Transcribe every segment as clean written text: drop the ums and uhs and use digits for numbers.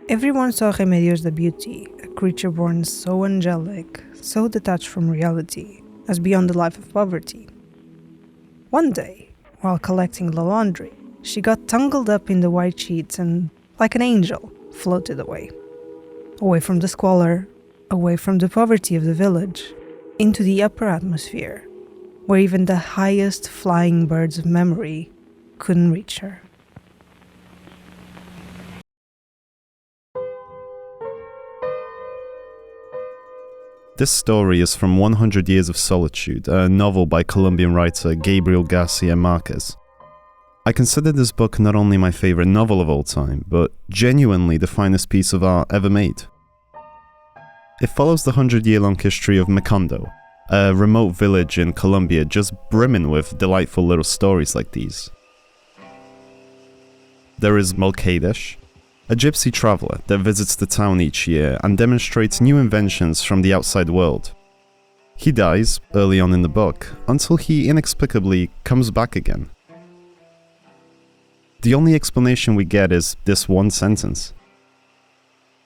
Everyone saw Remedios the Beauty, a creature born so angelic, so detached from reality, as beyond the life of poverty. One day, while collecting the laundry, she got tangled up in the white sheets and, like an angel, floated away. Away from the squalor, away from the poverty of the village, into the upper atmosphere, where even the highest flying birds of memory couldn't reach her. This story is from 100 Years of Solitude, a novel by Colombian writer Gabriel Garcia Marquez. I consider this book not only my favorite novel of all time, but genuinely the finest piece of art ever made. It follows the 100-year-long history of Macondo, a remote village in Colombia just brimming with delightful little stories like these. There is Melkadesh, a gypsy traveler that visits the town each year and demonstrates new inventions from the outside world. He dies early on in the book until he inexplicably comes back again. The only explanation we get is this one sentence.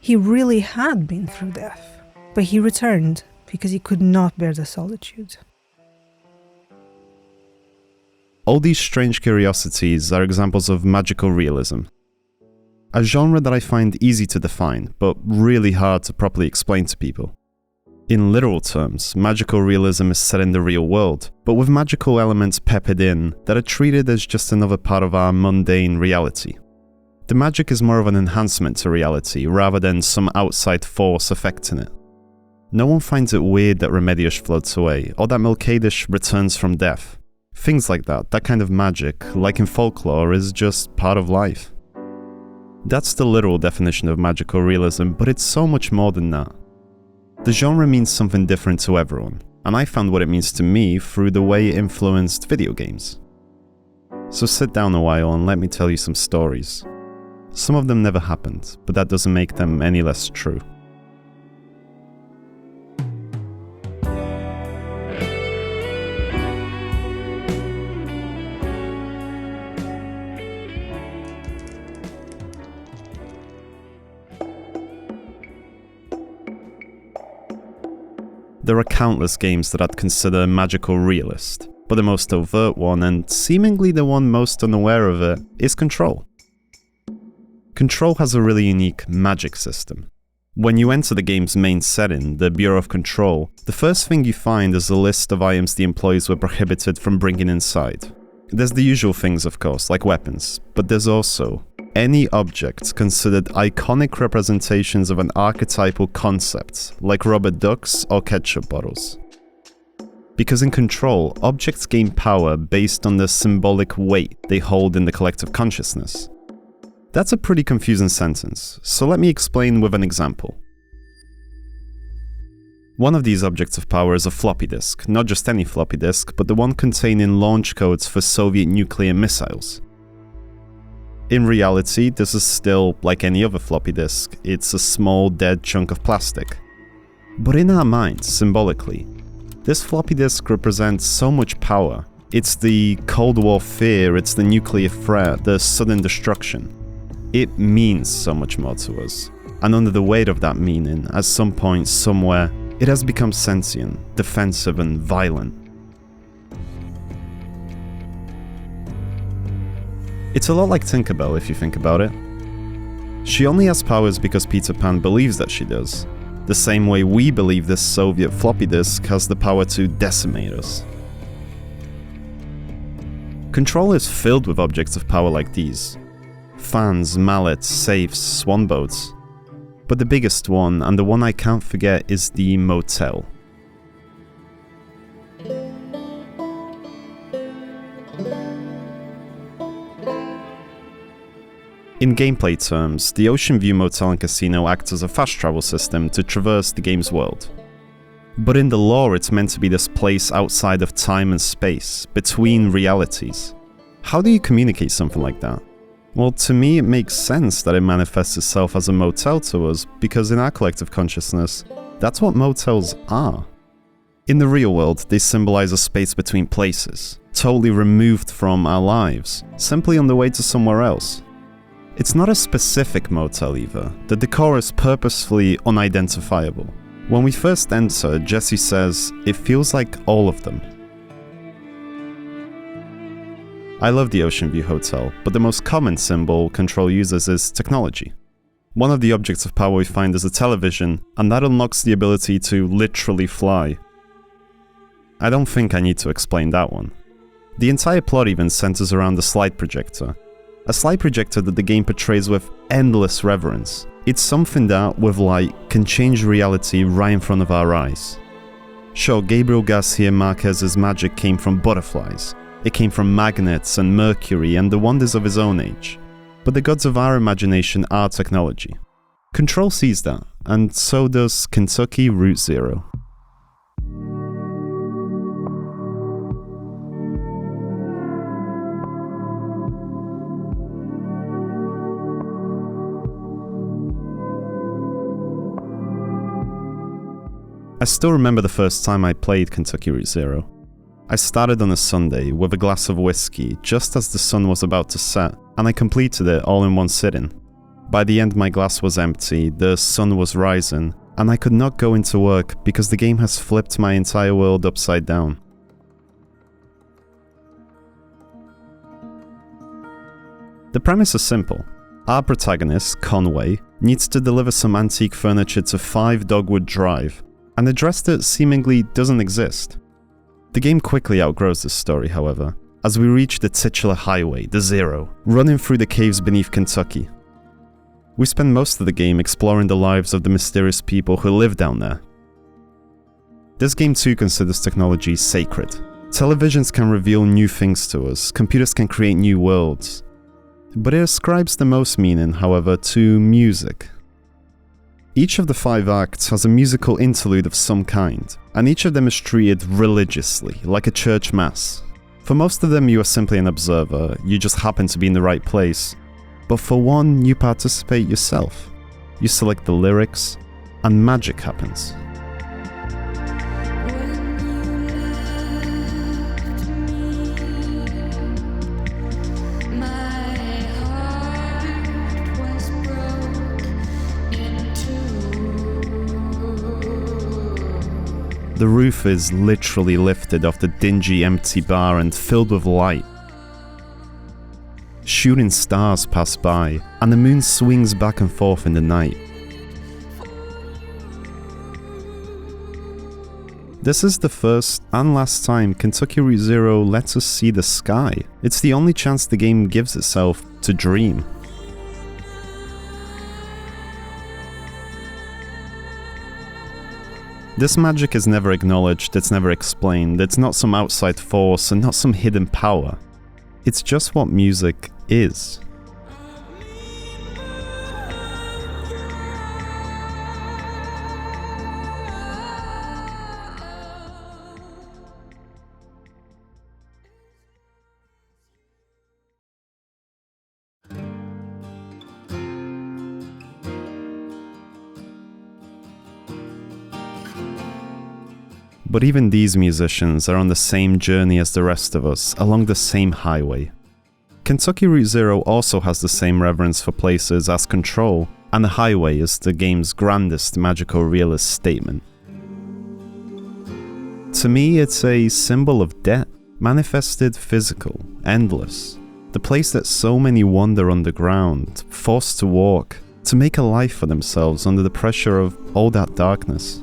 He really had been through death, but he returned because he could not bear the solitude. All these strange curiosities are examples of magical realism, a genre that I find easy to define, but really hard to properly explain to people. In literal terms, magical realism is set in the real world, but with magical elements peppered in that are treated as just another part of our mundane reality. The magic is more of an enhancement to reality rather than some outside force affecting it. No one finds it weird that Remedios floats away, or that Melkadesh returns from death. Things like that kind of magic, like in folklore, is just part of life. That's the literal definition of magical realism, but it's so much more than that. The genre means something different to everyone, and I found what it means to me through the way it influenced video games. So sit down a while and let me tell you some stories. Some of them never happened, but that doesn't make them any less true. There are countless games that I'd consider magical realist, but the most overt one, and seemingly the one most unaware of it, is Control. Control has a really unique magic system. When you enter the game's main setting, the Bureau of Control, the first thing you find is a list of items the employees were prohibited from bringing inside. There's the usual things, of course, like weapons, but there's also any objects considered iconic representations of an archetypal concept, like rubber ducks or ketchup bottles. Because in Control, objects gain power based on the symbolic weight they hold in the collective consciousness. That's a pretty confusing sentence, so let me explain with an example. One of these objects of power is a floppy disk, not just any floppy disk, but the one containing launch codes for Soviet nuclear missiles. In reality, this is still like any other floppy disk, it's a small dead chunk of plastic. But in our minds, symbolically, this floppy disk represents so much power. It's the Cold War fear, it's the nuclear threat, the sudden destruction. It means so much more to us. And under the weight of that meaning, at some point, somewhere, it has become sentient, defensive and violent. It's a lot like Tinkerbell if you think about it. She only has powers because Peter Pan believes that she does, the same way we believe this Soviet floppy disk has the power to decimate us. Control is filled with objects of power like these. Fans, mallets, safes, swan boats. But the biggest one, and the one I can't forget, is the Motel. In gameplay terms, the Oceanview Motel and Casino acts as a fast travel system to traverse the game's world. But in the lore, it's meant to be this place outside of time and space, between realities. How do you communicate something like that? Well, to me, it makes sense that it manifests itself as a motel to us, because in our collective consciousness, that's what motels are. In the real world, they symbolize a space between places, totally removed from our lives, simply on the way to somewhere else. It's not a specific motel either. The decor is purposefully unidentifiable. When we first enter, Jesse says, "It feels like all of them." I love the Oceanview Hotel, but the most common symbol Control uses is technology. One of the objects of power we find is a television, and that unlocks the ability to literally fly. I don't think I need to explain that one. The entire plot even centers around the slide projector. A slide projector that the game portrays with endless reverence. It's something that, with light, can change reality right in front of our eyes. Sure, Gabriel Garcia Marquez's magic came from butterflies. It came from magnets and mercury and the wonders of his own age. But the gods of our imagination are technology. Control sees that, and so does Kentucky Route Zero. I still remember the first time I played Kentucky Route Zero. I started on a Sunday with a glass of whiskey just as the sun was about to set, and I completed it all in one sitting. By the end my glass was empty, the sun was rising, and I could not go into work because the game has flipped my entire world upside down. The premise is simple. Our protagonist, Conway, needs to deliver some antique furniture to 5 Dogwood Drive, an address that seemingly doesn't exist. The game quickly outgrows this story, however, as we reach the titular highway, the Zero, running through the caves beneath Kentucky. We spend most of the game exploring the lives of the mysterious people who live down there. This game too considers technology sacred. Televisions can reveal new things to us, computers can create new worlds. But it ascribes the most meaning, however, to music. Each of the 5 acts has a musical interlude of some kind, and each of them is treated religiously, like a church mass. For most of them you are simply an observer, you just happen to be in the right place. But for one, you participate yourself. You select the lyrics, and magic happens. The roof is literally lifted off the dingy, empty bar and filled with light. Shooting stars pass by, and the moon swings back and forth in the night. This is the first and last time Kentucky Route Zero lets us see the sky. It's the only chance the game gives itself to dream. This magic is never acknowledged, it's never explained, it's not some outside force and not some hidden power. It's just what music is. But even these musicians are on the same journey as the rest of us, along the same highway. Kentucky Route Zero also has the same reverence for places as Control, and the highway is the game's grandest magical realist statement. To me, it's a symbol of death, manifested physical, endless. The place that so many wander underground, forced to walk, to make a life for themselves under the pressure of all that darkness.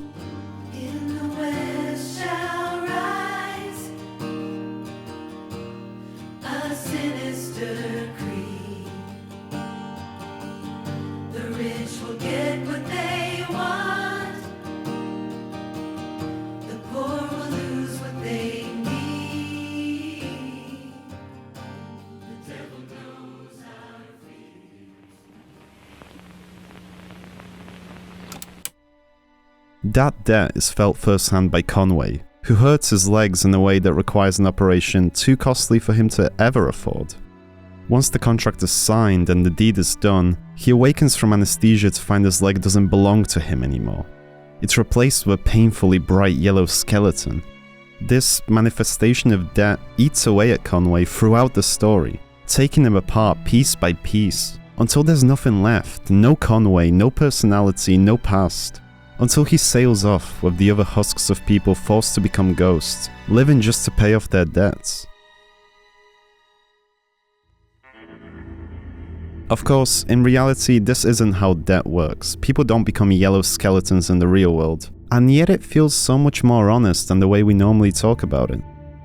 That debt is felt firsthand by Conway, who hurts his legs in a way that requires an operation too costly for him to ever afford. Once the contract is signed and the deed is done, he awakens from anesthesia to find his leg doesn't belong to him anymore. It's replaced with a painfully bright yellow skeleton. This manifestation of debt eats away at Conway throughout the story, taking him apart piece by piece. until there's nothing left, no Conway, no personality, no past, until he sails off with the other husks of people forced to become ghosts, living just to pay off their debts. Of course, in reality, this isn't how debt works. People don't become yellow skeletons in the real world, and yet it feels so much more honest than the way we normally talk about it.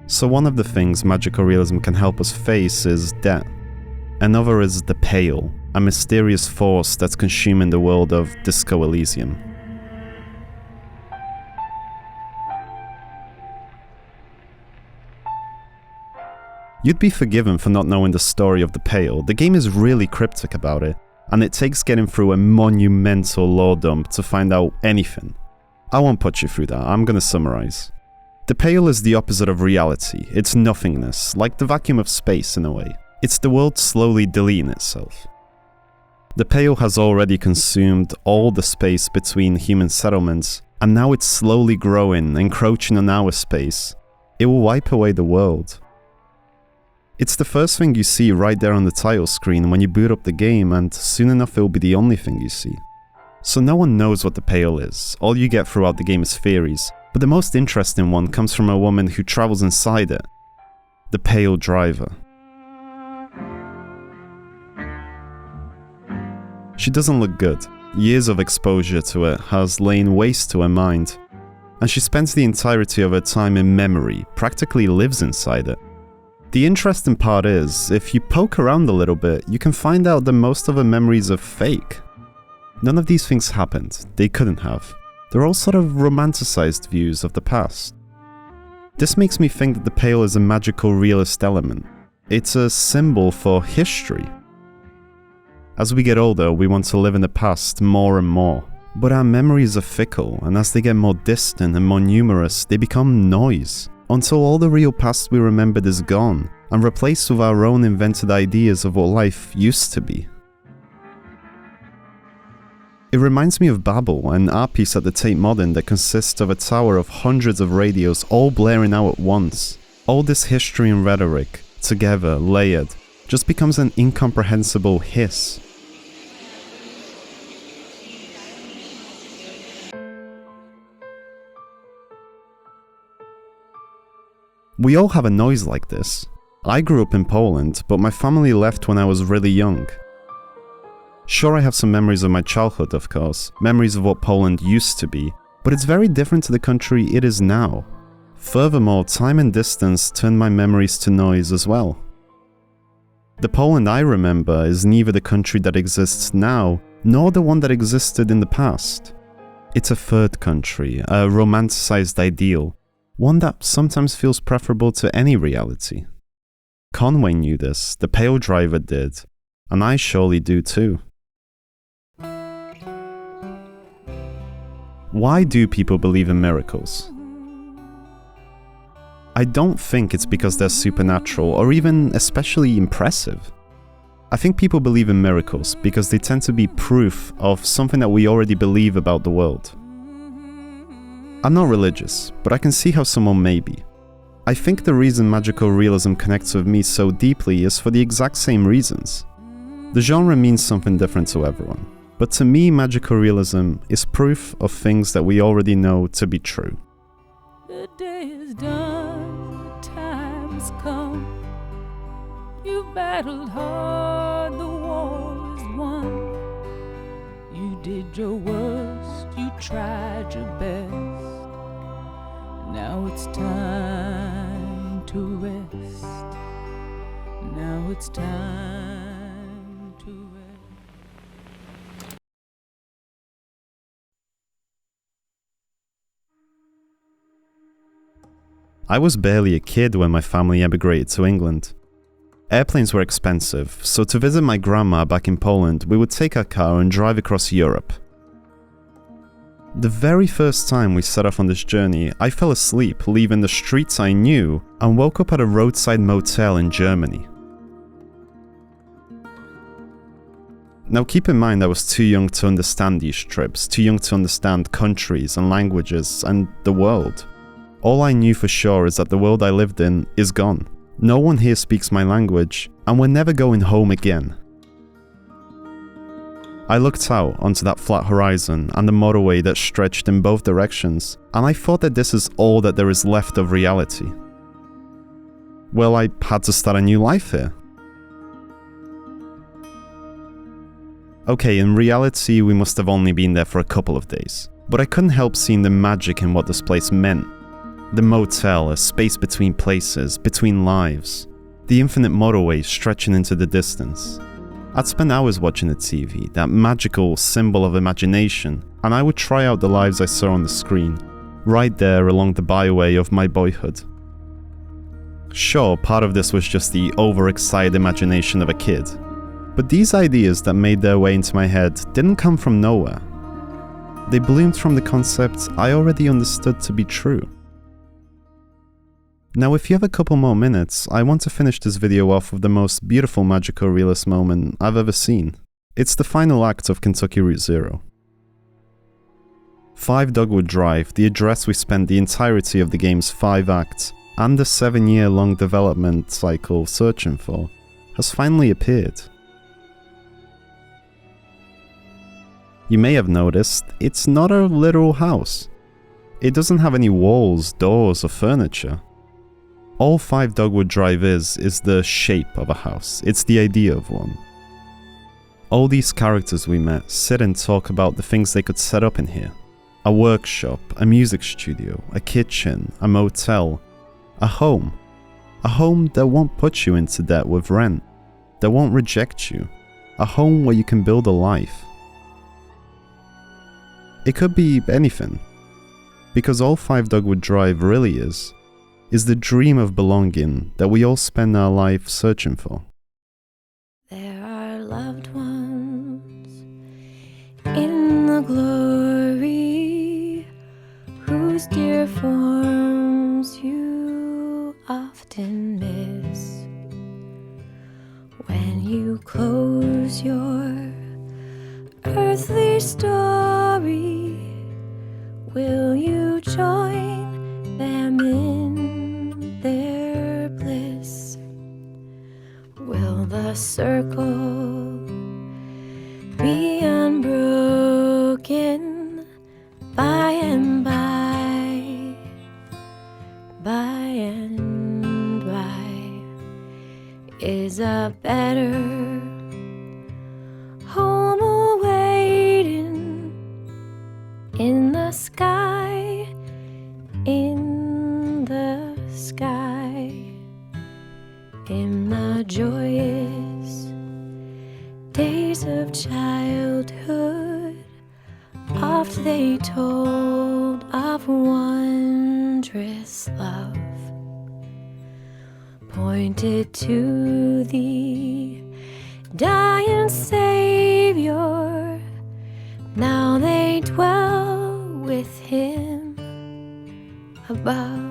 So one of the things magical realism can help us face is debt. Another is the Pale, a mysterious force that's consuming the world of Disco Elysium. You'd be forgiven for not knowing the story of the Pale. The game is really cryptic about it, and it takes getting through a monumental lore dump to find out anything. I won't put you through that, I'm gonna summarize. The Pale is the opposite of reality. It's nothingness, like the vacuum of space in a way. It's the world slowly deleting itself. The Pale has already consumed all the space between human settlements, and now it's slowly growing, encroaching on our space. It will wipe away the world. It's the first thing you see right there on the title screen when you boot up the game, and soon enough it will be the only thing you see. So no one knows what the Pale is. All you get throughout the game is theories, but the most interesting one comes from a woman who travels inside it. The Paledriver. She doesn't look good. Years of exposure to it has lain waste to her mind, and she spends the entirety of her time in memory, practically lives inside it. The interesting part is, if you poke around a little bit, you can find out that most of her memories are fake. None of these things happened. They couldn't have. They're all sort of romanticized views of the past. This makes me think that the Pale is a magical realist element. It's a symbol for history. As we get older, we want to live in the past more and more. But our memories are fickle, and as they get more distant and more numerous, they become noise. Until all the real past we remembered is gone, and replaced with our own invented ideas of what life used to be. It reminds me of Babel, an art piece at the Tate Modern that consists of a tower of hundreds of radios all blaring out at once. All this history and rhetoric, together, layered, just becomes an incomprehensible hiss. We all have a noise like this. I grew up in Poland, but my family left when I was really young. Sure, I have some memories of my childhood, of course, memories of what Poland used to be, but it's very different to the country it is now. Furthermore, time and distance turn my memories to noise as well. The Poland I remember is neither the country that exists now, nor the one that existed in the past. It's a third country, a romanticized ideal, one that sometimes feels preferable to any reality. Conway knew this, the Paledriver did, and I surely do too. Why do people believe in miracles? I don't think it's because they're supernatural or even especially impressive. I think people believe in miracles because they tend to be proof of something that we already believe about the world. I'm not religious, but I can see how someone may be. I think the reason magical realism connects with me so deeply is for the exact same reasons. The genre means something different to everyone, but to me magical realism is proof of things that we already know to be true. The day is done, the time has come. You battled hard, the war is won. You did your worst, you tried your best. Now it's time to rest. Now it's time to rest. I was barely a kid when my family emigrated to England. Airplanes were expensive, so to visit my grandma back in Poland, we would take our car and drive across Europe. The very first time we set off on this journey, I fell asleep leaving the streets I knew and woke up at a roadside motel in Germany. Now keep in mind I was too young to understand these trips, too young to understand countries and languages and the world. All I knew for sure is that the world I lived in is gone. No one here speaks my language, and we're never going home again. I looked out onto that flat horizon and the motorway that stretched in both directions, and I thought that this is all that there is left of reality. Well, I had to start a new life here. Okay, in reality, we must have only been there for a couple of days, but I couldn't help seeing the magic in what this place meant. The motel, a space between places, between lives. The infinite motorway stretching into the distance. I'd spend hours watching the TV, that magical symbol of imagination, and I would try out the lives I saw on the screen, right there along the byway of my boyhood. Sure, part of this was just the overexcited imagination of a kid, but these ideas that made their way into my head didn't come from nowhere. They bloomed from the concepts I already understood to be true. Now, if you have a couple more minutes, I want to finish this video off with the most beautiful magical realist moment I've ever seen. It's the final act of Kentucky Route Zero. 5 Dogwood Drive, the address we spent the entirety of the game's 5 acts and the 7-year-long development cycle searching for, has finally appeared. You may have noticed, it's not a literal house. It doesn't have any walls, doors, or furniture. All 5 Dogwood Drive is the shape of a house, it's the idea of one. All these characters we met sit and talk about the things they could set up in here. A workshop, a music studio, a kitchen, a motel, a home. A home that won't put you into debt with rent, that won't reject you. A home where you can build a life. It could be anything, because all 5 Dogwood Drive really is the dream of belonging that we all spend our life searching for. There are loved ones in the glory whose dear forms you often miss. When you close your earthly story, will you join them in their bliss? Will the circle be unbroken by and by, by and by? Is a better home awaiting in the sky, in the sky, in the joyous days of childhood. Oft they told of wondrous love, pointed to the dying Savior. Now they dwell with him above.